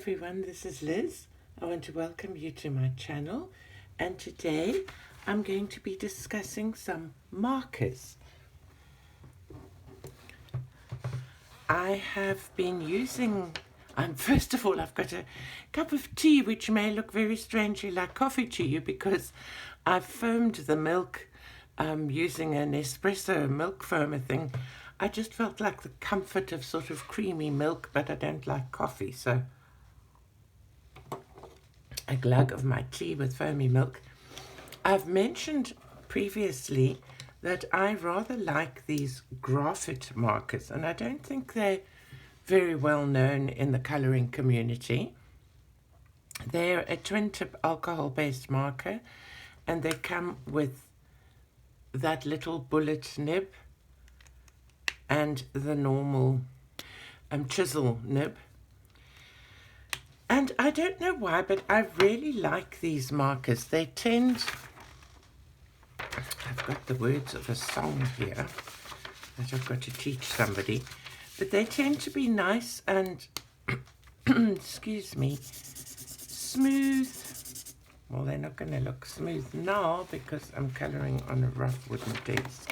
everyone, this is Liz. I want to welcome you to my channel, and today I'm going to be discussing some markers. I have been using, first of all, I've got a cup of tea which may look very strangely like coffee to you because I've foamed the milk using an espresso milk foamer thing. I just felt like the comfort of sort of creamy milk, but I don't like coffee, so a glug of my tea with foamy milk. I've mentioned previously that I rather like these graphite markers, and I don't think they're very well known in the colouring community. They're a twin-tip alcohol-based marker, and they come with that little bullet nib and the normal chisel nib. And I don't know why, but I really like these markers. They tend, I've got the words of a song here that I've got to teach somebody, but they tend to be nice and, excuse me, smooth. Well, they're not going to look smooth now because I'm colouring on a rough wooden desk.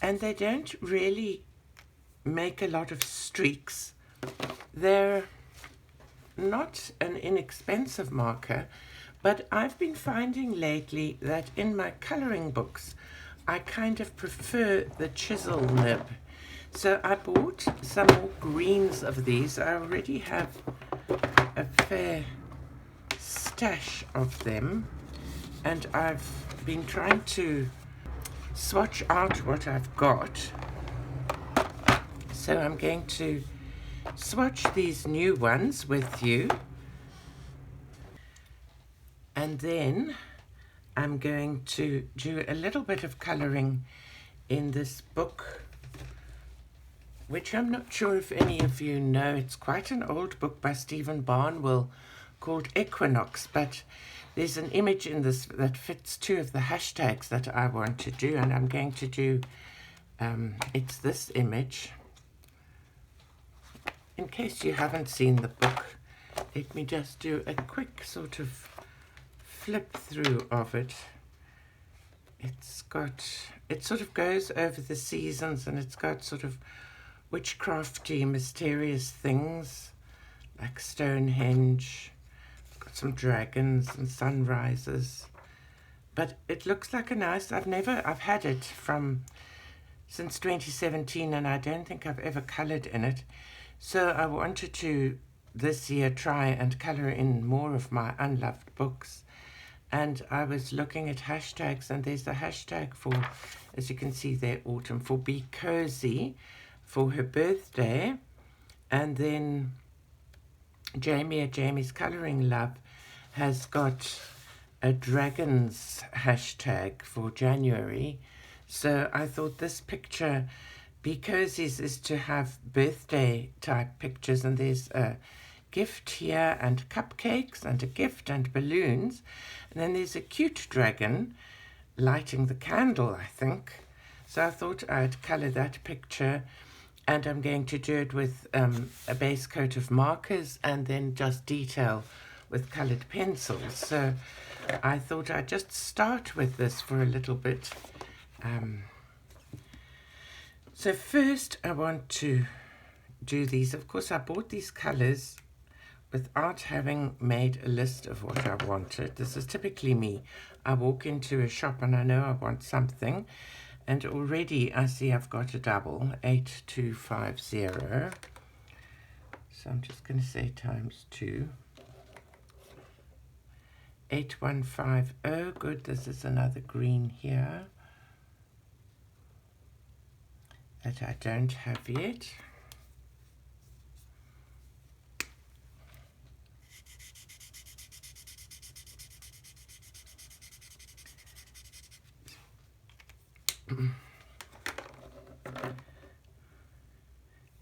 And they don't really make a lot of streaks. They're not an inexpensive marker, but I've been finding lately that in my colouring books, I kind of prefer the chisel nib. So I bought some more greens of these. I already have a fair stash of them, and I've been trying to swatch out what I've got. So I'm going to swatch these new ones with you, and then I'm going to do a little bit of colouring in this book, which I'm not sure if any of you know. It's quite an old book by Barnwell called Equinox, but there's an image in this that fits two of the hashtags that I want to do, and I'm going to do, it's this image. In case you haven't seen the book, let me just do a quick sort of flip through of it. It sort of goes over the seasons, and it's got sort of witchcrafty, mysterious things like Stonehenge. Got some dragons and sunrises, but it looks like a nice, I've had it since 2017, and I don't think I've ever coloured in it. So I wanted to this year try and colour in more of my unloved books, and I was looking at hashtags, and there's a hashtag for, as you can see there, autumn, for Be Cozy for her birthday, and then Jamie at Jamie's Colouring Love has got a dragons hashtag for January. So I thought this picture, Be Cozy's, is to have birthday type pictures, and there's a gift here and cupcakes and a gift and balloons, and then there's a cute dragon lighting the candle, I think. So I thought I'd colour that picture, and I'm going to do it with a base coat of markers and then just detail with coloured pencils. So I thought I'd just start with this for a little bit. So first I want to do these. Of course, I bought these colours without having made a list of what I wanted. This is typically me. I walk into a shop and I know I want something, and already I see I've got a double, 8250. So I'm just going to say times 2. 8150. Good, this is another green here that I don't have yet.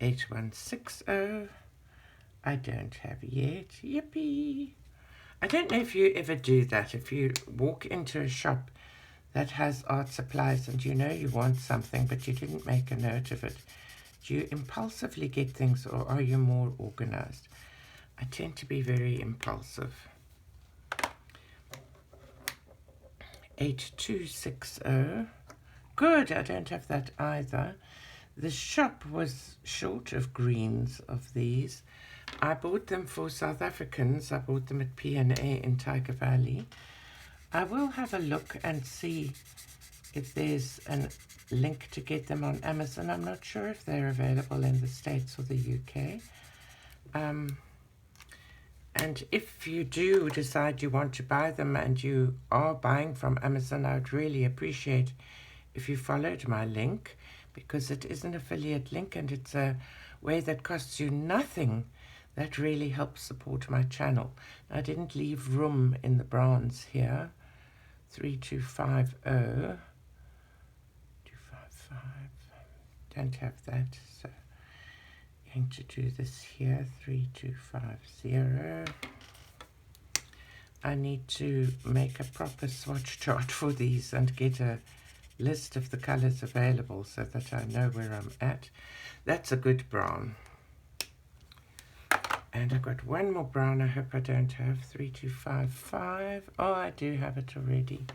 $8160. I don't have yet. Yippee! I don't know if you ever do that. If you walk into a shop that has art supplies and you know you want something but you didn't make a note of it? Do you impulsively get things or are you more organized? I tend to be very impulsive. 8260. Good, I don't have that either. The shop was short of greens of these. I bought them for South Africans. I bought them at P&A in Tiger Valley. I will have a look and see if there's a link to get them on Amazon. I'm not sure if they're available in the States or the UK. And if you do decide you want to buy them and you are buying from Amazon, I would really appreciate if you followed my link, because it is an affiliate link and it's a way that costs you nothing. That really helps support my channel. I didn't leave room in the bronze here. 3250. 255. Don't have that, so I'm going to do this here. 3250. I need to make a proper swatch chart for these and get a list of the colors available so that I know where I'm at. That's a good brown. And I've got one more brown I hope I don't have. 3255. Oh, I do have it already.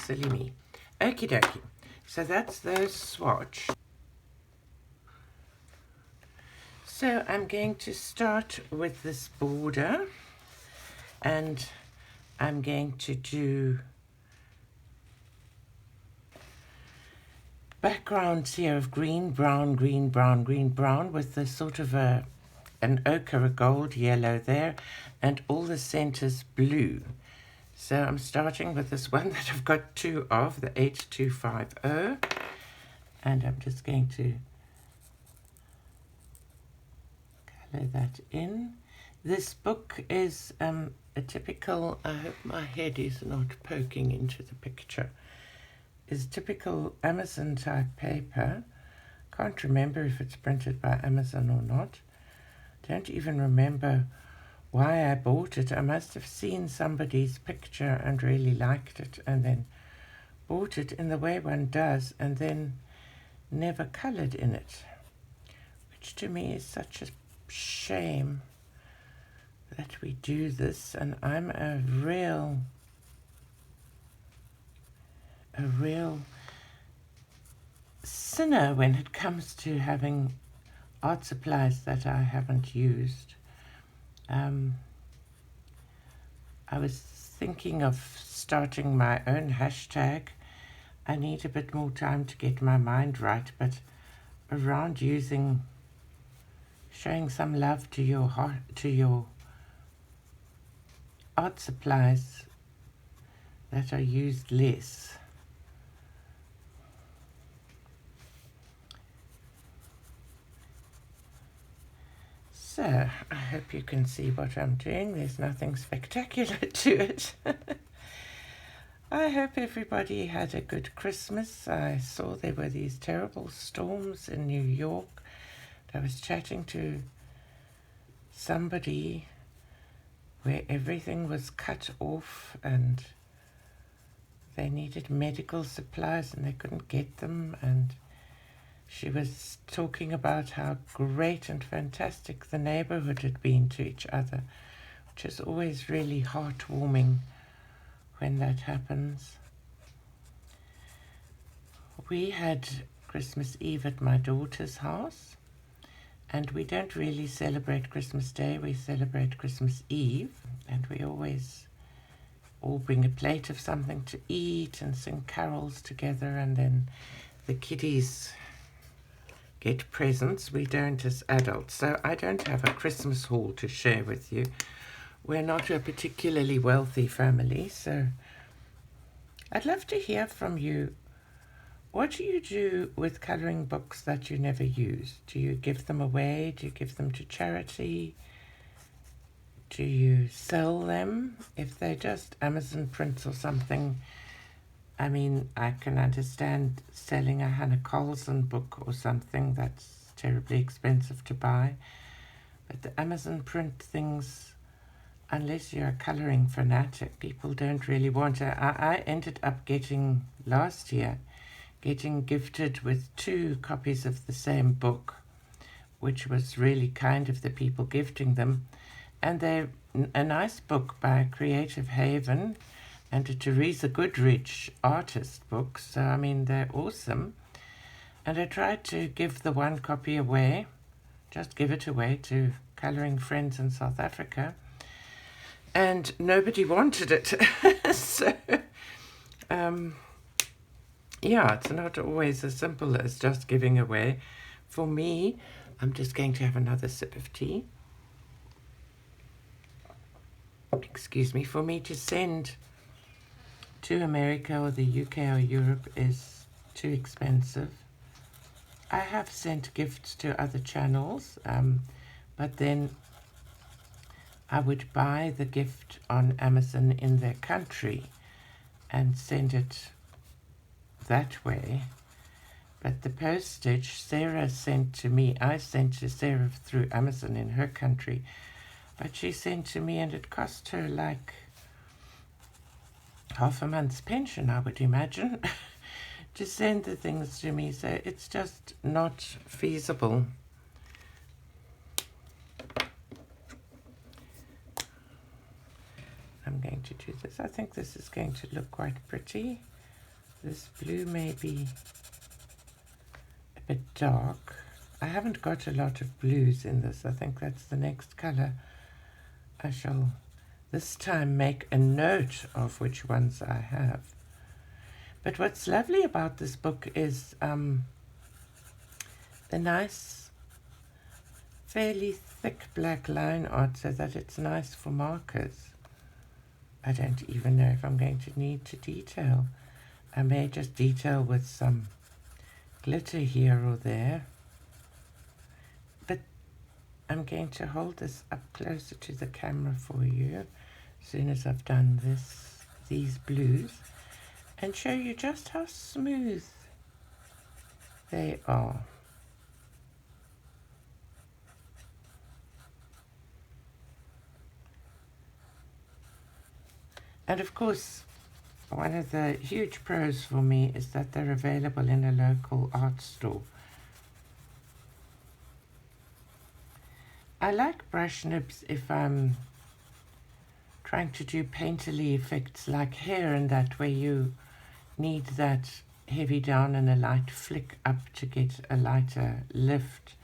Silly me. Okie dokie. So that's the swatch. So I'm going to start with this border and I'm going to do backgrounds here of green, brown, green, brown, green, brown with the sort of an ochre, a gold yellow there, and all the centers blue. So I'm starting with this one that I've got two of, the 8250, and I'm just going to color that in. This book is a typical, I hope my head is not poking into the picture, is typical Amazon type paper. Can't remember if it's printed by Amazon or not. Don't even remember why I bought it. I must have seen somebody's picture and really liked it and then bought it in the way one does and then never colored in it, which to me is such a shame that we do this. And I'm a real sinner when it comes to having art supplies that I haven't used. I was thinking of starting my own hashtag. I need a bit more time to get my mind right, but around showing some love to your heart, to your art supplies that are used less. So, I hope you can see what I'm doing. There's nothing spectacular to it. I hope everybody had a good Christmas. I saw there were these terrible storms in New York. I was chatting to somebody where everything was cut off and they needed medical supplies and they couldn't get them, and she was talking about how great and fantastic the neighborhood had been to each other, which is always really heartwarming when that happens. We had Christmas Eve at my daughter's house, and we don't really celebrate Christmas Day, we celebrate Christmas Eve, and we always all bring a plate of something to eat and sing carols together, and then the kiddies get presents. We don't as adults, so I don't have a Christmas haul to share with you. We're not a particularly wealthy family, so I'd love to hear from you. What do you do with colouring books that you never use? Do you give them away? Do you give them to charity? Do you sell them? If they're just Amazon prints or something, I mean, I can understand selling a Hannah Colson book or something. That's terribly expensive to buy. But the Amazon print things, unless you're a colouring fanatic, people don't really want it. I ended up getting, last year, getting gifted with 2 copies of the same book, which was really kind of the people gifting them. And they're a nice book by Creative Haven and a Teresa Goodrich artist book. So, I mean, they're awesome. And I tried to give the 1 copy away, just give it away to colouring friends in South Africa. And nobody wanted it. So, yeah, it's not always as simple as just giving away. For me, I'm just going to have another sip of tea. Excuse me. For me to send to America or the UK or Europe is too expensive. I have sent gifts to other channels, but then I would buy the gift on Amazon in their country and send it that way. But the postage Sarah sent to me, I sent to Sarah through Amazon in her country, but she sent to me and it cost her like half a month's pension, I would imagine, to send the things to me. So it's just not feasible. I'm going to do this. I think this is going to look quite pretty. This blue may be a bit dark. I haven't got a lot of blues in this. I think that's the next colour. I shall this time make a note of which ones I have. But what's lovely about this book is the nice, fairly thick black line art so that it's nice for markers. I don't even know if I'm going to need to detail. I may just detail with some glitter here or there. But I'm going to hold this up closer to the camera for you as soon as I've done these blues, and show you just how smooth they are. And of course, one of the huge pros for me is that they're available in a local art store. I like brush nibs if I'm trying to do painterly effects like hair and that, where you need that heavy down and a light flick up to get a lighter lift.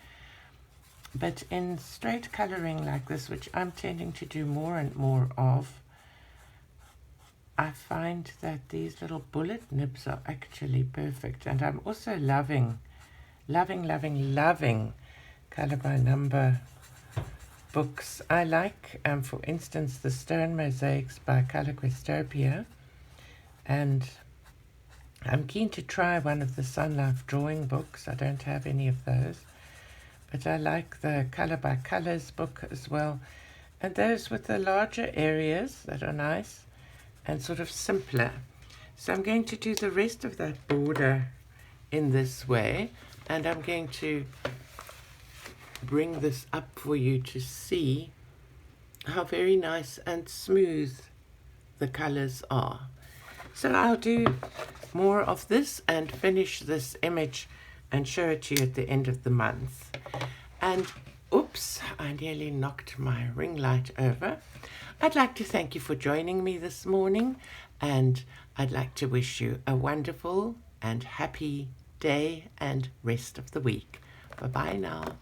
But in straight colouring like this, which I'm tending to do more and more of, I find that these little bullet nibs are actually perfect. And I'm also loving colour by number books. I like, for instance, the Stone Mosaics by Colour Questopia, and I'm keen to try one of the Sun Life drawing books. I don't have any of those, but I like the Colour by Colours book as well, and those with the larger areas that are nice and sort of simpler. So I'm going to do the rest of that border in this way, and I'm going to bring this up for you to see how very nice and smooth the colors are. So I'll do more of this and finish this image and show it to you at the end of the month. And oops, I nearly knocked my ring light over. I'd like to thank you for joining me this morning, and I'd like to wish you a wonderful and happy day and rest of the week. Bye-bye now.